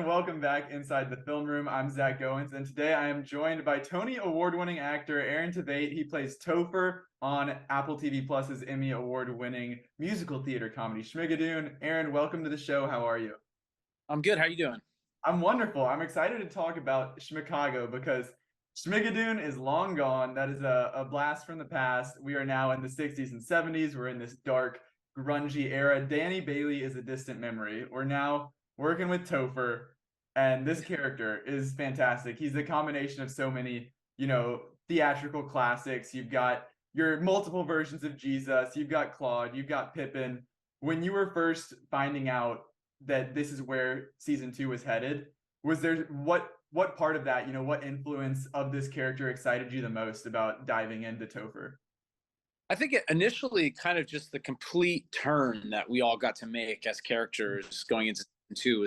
and welcome back inside the film room. I'm Zach Goins, and today I am joined by Tony Award-winning actor Aaron Tveit. He plays Topher on Apple TV Plus's Emmy Award-winning musical theater comedy Schmigadoon. Aaron, welcome to the show. How are you? I'm good. How you doing? I'm wonderful. I'm excited to talk about Schmicago because Schmigadoon is long gone. That is a blast from the past. We are now in the 60s and 70s. We're in this dark, grungy era. Danny Bailey is a distant memory. We're now working with Topher, and this character is fantastic. He's a combination of so many, theatrical classics. You've got your multiple versions of Jesus. You've got Claude. You've got Pippin. When you were first finding out that this is where season 2 was headed, was there what part of that, what influence of this character excited you the most about diving into Topher? I think it initially kind of just the complete turn that we all got to make as characters going into season 2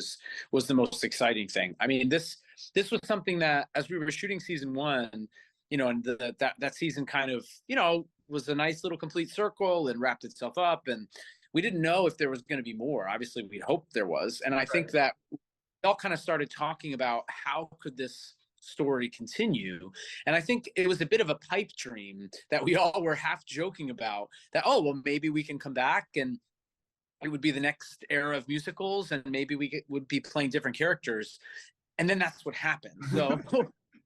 was the most exciting thing. I mean, this was something that as we were shooting season 1, and that season kind of, was a nice little complete circle and wrapped itself up, and we didn't know if there was going to be more. Obviously, we'd hoped there was, and I think that we all kind of started talking about how could this story continue. And I think it was a bit of a pipe dream that we all were half joking about, that, oh, well, maybe we can come back and it would be the next era of musicals and maybe would be playing different characters. And then that's what happened. So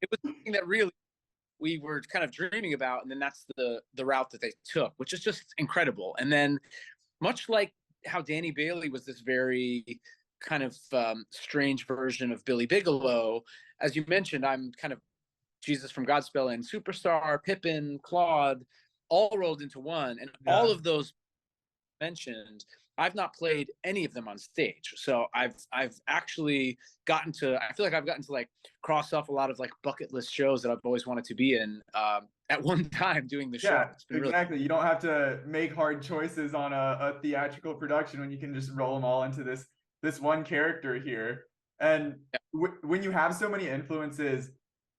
it was something that really we were kind of dreaming about. And then that's the route that they took, which is just incredible. And then much like how Danny Bailey was this very kind of strange version of Billy Bigelow, as you mentioned, I'm kind of Jesus from Godspell and Superstar, Pippin, Claude, all rolled into one. And all of those mentioned, I've not played any of them on stage. So I've actually gotten to, I feel like I've gotten to like cross off a lot of like bucket list shows that I've always wanted to be in at one time doing the show. Yeah, exactly. Really... You don't have to make hard choices on a theatrical production when you can just roll them all into this one character here. And when you have so many influences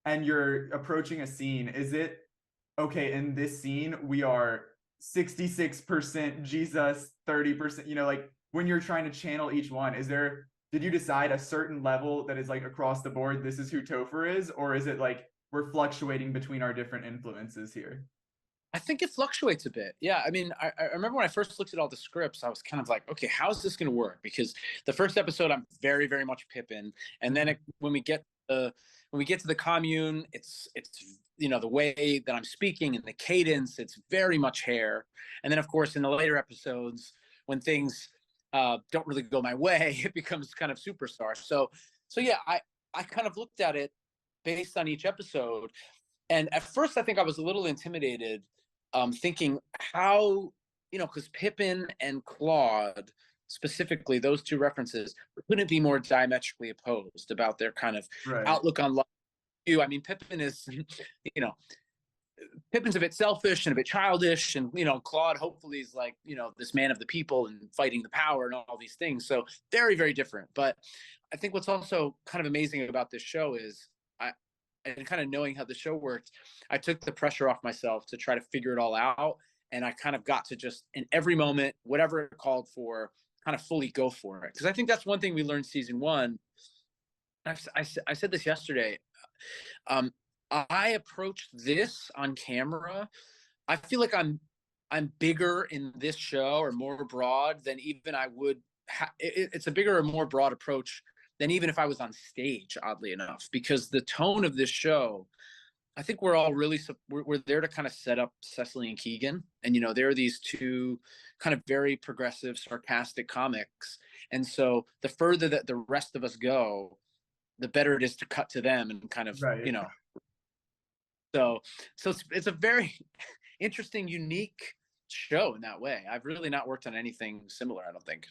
and you're approaching a scene, is it okay, in this scene we are 66% Jesus, 30%, like when you're trying to channel each one, did you decide a certain level that is like across the board, this is who Topher is, or is it like we're fluctuating between our different influences here? I think it fluctuates a bit. Yeah. I mean, I remember when I first looked at all the scripts, I was kind of like, okay, how's this going to work? Because the first episode, I'm very, very much Pippin. And then when we get to the commune, it's the way that I'm speaking and the cadence, it's very much hair. And then of course, in the later episodes, when things don't really go my way, it becomes kind of Superstar. So yeah, I kind of looked at it based on each episode. And at first, I think I was a little intimidated, thinking how, because Pippin and Claude, specifically those two references, couldn't be more diametrically opposed about their kind of outlook on life. I mean, Pippin is, Pippin's a bit selfish and a bit childish, and Claude hopefully is like, this man of the people and fighting the power and all these things. So very, very different. But I think what's also kind of amazing about this show is, and kind of knowing how the show worked, I took the pressure off myself to try to figure it all out. And I kind of got to just, in every moment, whatever it called for, kind of fully go for it. Because I think that's one thing we learned season 1. I said this yesterday. I approached this on camera. I feel like I'm bigger in this show, or more broad than even I would. It's a bigger or more broad approach than even if I was on stage, oddly enough, because the tone of this show, I think we're all really, we're there to kind of set up Cecily and Keegan. And, they're these two kind of very progressive, sarcastic comics. And so the further that the rest of us go, the better it is to cut to them and kind of, so it's a very interesting, unique show in that way. I've really not worked on anything similar, I don't think.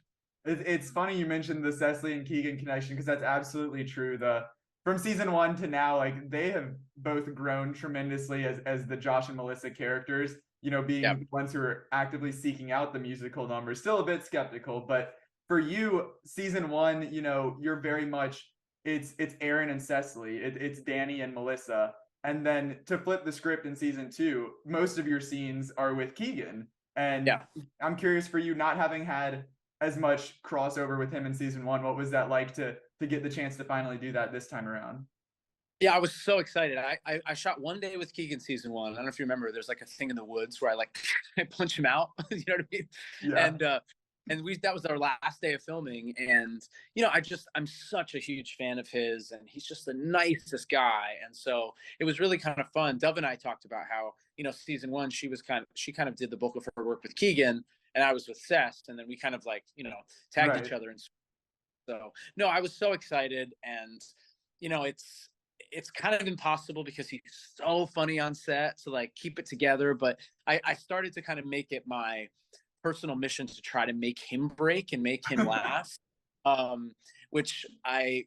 It's funny you mentioned the Cecily and Keegan connection, because that's absolutely true. From season 1 to now, like, they have both grown tremendously as the Josh and Melissa characters, being the ones who are actively seeking out the musical numbers. Still a bit skeptical, but for you, season 1, you're very much, it's Aaron and Cecily, it's Danny and Melissa. And then to flip the script in season 2, most of your scenes are with Keegan. And I'm curious, for you, not having had as much crossover with him in season 1, what was that like to to get the chance to finally do that this time around. Yeah, I was so excited. I shot one day with Keegan season one. I don't know if you remember. There's like a thing in the woods where I like I punch him out. You know what I mean? Yeah. And we that was our last day of filming. And I'm such a huge fan of his, and he's just the nicest guy. And so it was really kind of fun. Dove and I talked about how season one she kind of did the bulk of her work with Keegan, and I was with Seth, and then we kind of like tagged Right. each other. And so no, I was so excited, and it's kind of impossible because he's so funny on set to like keep it together. But I started to kind of make it my personal mission to try to make him break and make him laugh, which I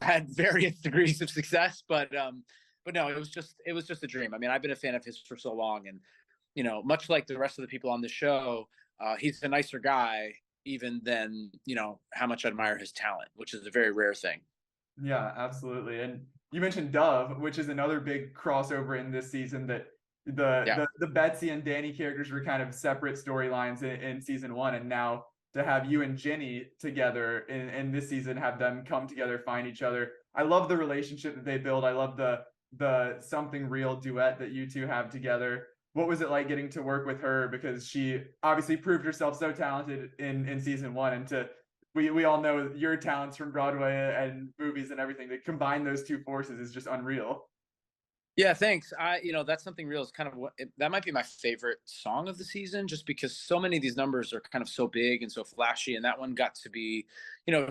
had various degrees of success. But no, it was just a dream. I mean, I've been a fan of his for so long, and much like the rest of the people on the show, he's a nicer guy even than how much I admire his talent, which is a very rare thing. Yeah, absolutely. And you mentioned Dove, which is another big crossover in this season, that the Betsy and Danny characters were kind of separate storylines in season one, and now to have you and Ginny together in this season, have them come together, find each other. I love the relationship that they build. I love the something real duet that you two have together. What was it like getting to work with her? Because she obviously proved herself so talented in season one, and we all know your talents from Broadway and movies and everything. To combine those two forces is just unreal. Yeah, thanks. That's something real. Is kind of that might be my favorite song of the season, just because so many of these numbers are kind of so big and so flashy. And that one got to be,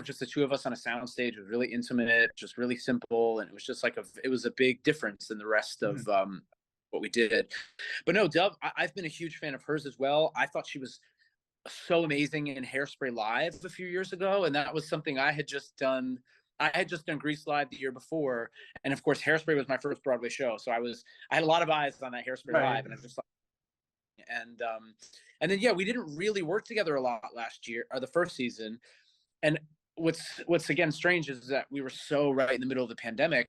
just the two of us on a soundstage. It was really intimate, just really simple, and it was just like it was a big difference than the rest of what we did. But no, Dove, I've been a huge fan of hers as well. I thought she was so amazing in Hairspray Live a few years ago, and that was something I had just done. I had just done Grease Live the year before, and of course, Hairspray was my first Broadway show, so I had a lot of eyes on that Hairspray Live, and I just and then yeah, we didn't really work together a lot last year or the first season, and what's again strange is that we were so right in the middle of the pandemic.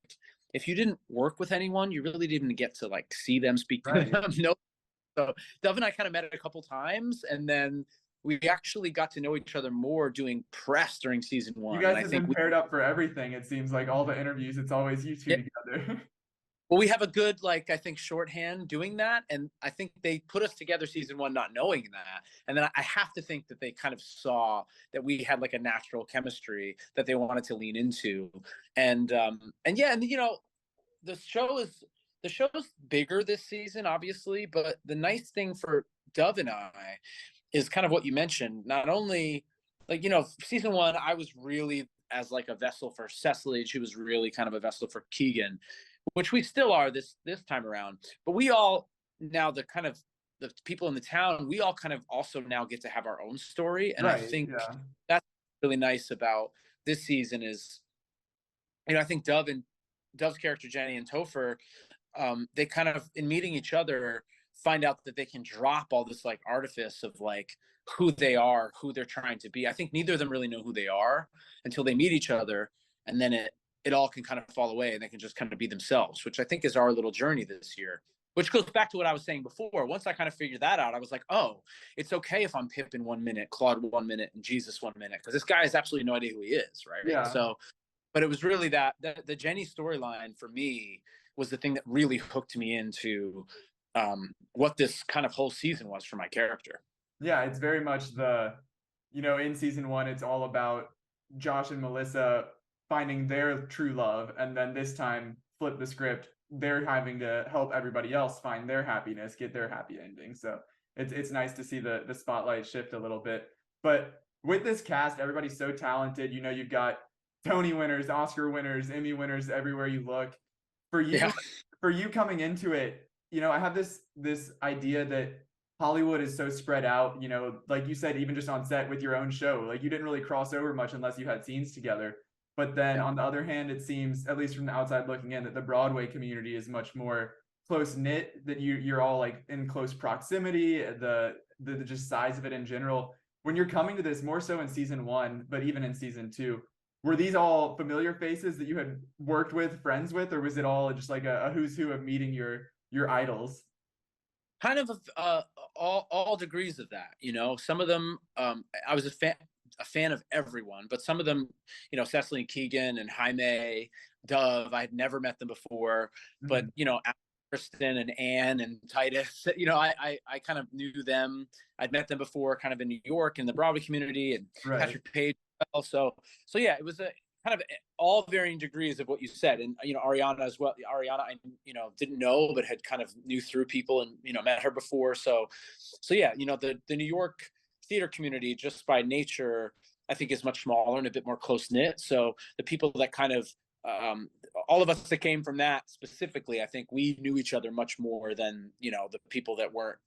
If you didn't work with anyone, you really didn't get to like see them, speak to them. No, so Dove and I kind of met a couple times, and then we actually got to know each other more doing press during season one. You guys And I have think been paired up for everything. It seems like all the interviews, it's always you two yeah, together. well, we have a good I think shorthand doing that, and I think they put us together season one not knowing that, and then I have to think that they kind of saw that we had like a natural chemistry that they wanted to lean into, and yeah, and the show's bigger this season, obviously, but the nice thing for Dove and I is kind of what you mentioned. Not only season one, I was really as like a vessel for Cecily. She was really kind of a vessel for Keegan, which we still are this time around. But we all now the people in the town, we all kind of also now get to have our own story. And I Right. think Yeah. that's really nice about this season is, I think Dove's character Jenny and Topher, they kind of in meeting each other find out that they can drop all this like artifice of like who they are, who they're trying to be. I think neither of them really know who they are until they meet each other, and then it all can kind of fall away, and they can just kind of be themselves, which I think is our little journey this year. Which goes back to what I was saying before. Once I kind of figured that out, I was like, oh, it's okay if I'm Pippin 1 minute, Claude 1 minute, and Jesus 1 minute, because this guy has absolutely no idea who he is, right? Yeah. So, but it was really that the Jenny storyline for me was the thing that really hooked me into what this kind of whole season was for my character. Yeah, it's very much in season one, it's all about Josh and Melissa finding their true love, and then this time flip the script, they're having to help everybody else find their happiness, get their happy ending. So it's nice to see the spotlight shift a little bit. But with this cast, everybody's so talented. You've got Tony winners, Oscar winners, Emmy winners everywhere you look. For you coming into it, I have this idea that Hollywood is so spread out, like you said, even just on set with your own show, like you didn't really cross over much unless you had scenes together. But then on the other hand, it seems, at least from the outside looking in, that the Broadway community is much more close knit, that you're all like in close proximity, the just size of it in general. When you're coming to this more so in season one, but even in season two, were these all familiar faces that you had worked with, friends with, or was it all just like a who's who of meeting your idols? Kind of all degrees of that. Some of them I was a fan. a fan of everyone, but some of them, you know, Cecily and Keegan and Jaime, Dove, I had never met them before, but, you know, Kristen and Anne and Titus, you know, I kind of knew them. I'd met them before kind of in New York in the Broadway community, and Patrick Page also. So yeah, it was a kind of all varying degrees of what you said. And, you know, Ariana as well. Ariana, I, you know, didn't know, but had kind of knew through people and, you know, met her before. So yeah, you know, the New York theater community just by nature, I think is much smaller and a bit more close knit. So the people that kind of, all of us that came from that specifically, I think we knew each other much more than, you know, the people that weren't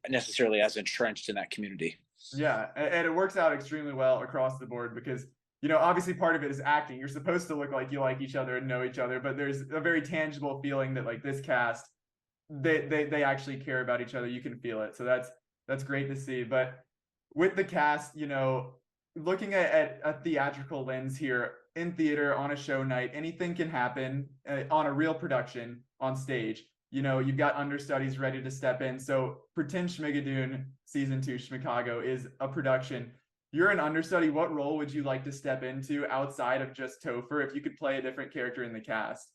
necessarily as entrenched in that community. Yeah, and it works out extremely well across the board because, you know, obviously part of it is acting. You're supposed to look like you like each other and know each other, but there's a very tangible feeling that like this cast, they actually care about each other. You can feel it. So that's great to see. But with the cast, you know, looking at a theatrical lens here, in theater, on a show night, anything can happen on a real production on stage. You know, you've got understudies ready to step in. So pretend Schmigadoon season 2 Schmicago is a production. You're an understudy. What role would you like to step into outside of just Topher if you could play a different character in the cast?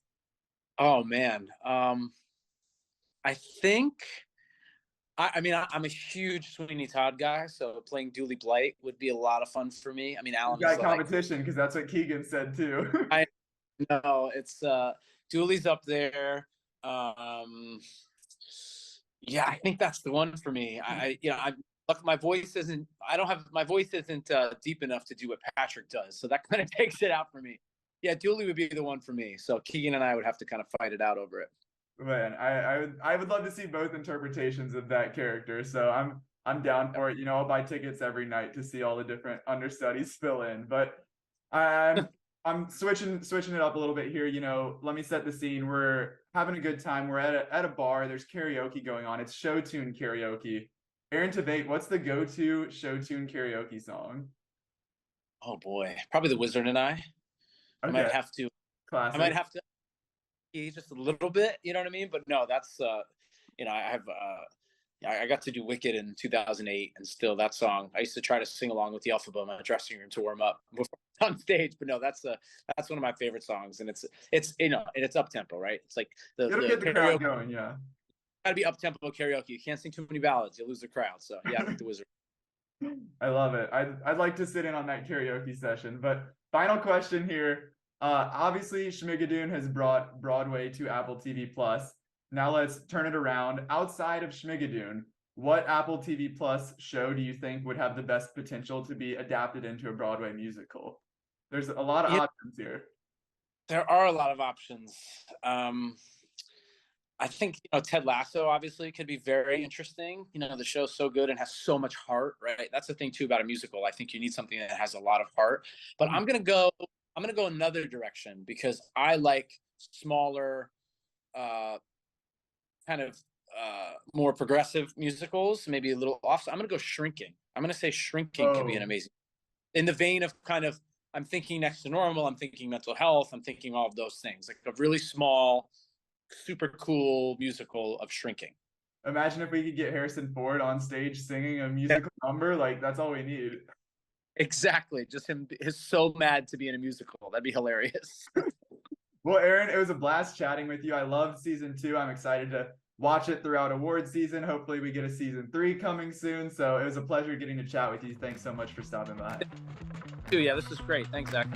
Oh man. I think I mean, I'm a huge Sweeney Todd guy, so playing Dooley Blight would be a lot of fun for me. I mean, Alan got competition because that's what Keegan said too. I know it's Dooley's up there. Yeah, I think that's the one for me. You know, look, my voice isn't deep enough to do what Patrick does, so that kind of takes it out for me. Yeah, Dooley would be the one for me. So Keegan and I would have to kind of fight it out over it. Man, I would love to see both interpretations of that character. So I'm down for it. You know, I'll buy tickets every night to see all the different understudies fill in. But I'm switching it up a little bit here. You know, let me set the scene. We're having a good time. We're at a bar. There's karaoke going on. It's show tune karaoke. Aaron Tveit, what's the go-to show tune karaoke song? Oh boy, probably The Wizard and I. Okay. I might have to. Classic. I might have to. Just a little bit, you know what I mean? But no, that's you know, I got to do Wicked in 2008, and still that song I used to try to sing along with the Alphabet in my dressing room to warm up before on stage. But no, that's one of my favorite songs, and it's you know, and it's up tempo, right? It's like it'll get the crowd going, yeah. Gotta be up tempo karaoke. You can't sing too many ballads, you'll lose the crowd. So yeah, I think The Wizard. I love it. I'd like to sit in on that karaoke session. But final question here. Obviously, Schmigadoon has brought Broadway to Apple TV Plus. Now let's turn it around. Outside of Schmigadoon, what Apple TV Plus show do you think would have the best potential to be adapted into a Broadway musical? There's a lot of options here. There are a lot of options. I think, you know, Ted Lasso obviously could be very interesting. You know, the show's so good and has so much heart, right? That's the thing too about a musical. I think you need something that has a lot of heart. But I'm gonna go another direction because I like smaller, kind of more progressive musicals, maybe a little off. So I'm gonna go Shrinking. I'm gonna say Shrinking could be an amazing, in the vein of kind of, I'm thinking Next to Normal, I'm thinking mental health, I'm thinking all of those things, like a really small, super cool musical of Shrinking. Imagine if we could get Harrison Ford on stage singing a musical number. Like, that's all we need. Exactly. Just him is so mad to be in a musical. That'd be hilarious. Well, Aaron, it was a blast chatting with you. I loved season 2. I'm excited to watch it throughout award season. Hopefully we get a season 3 coming soon. So it was a pleasure getting to chat with you. Thanks so much for stopping by. Yeah, this is great. Thanks, Zach.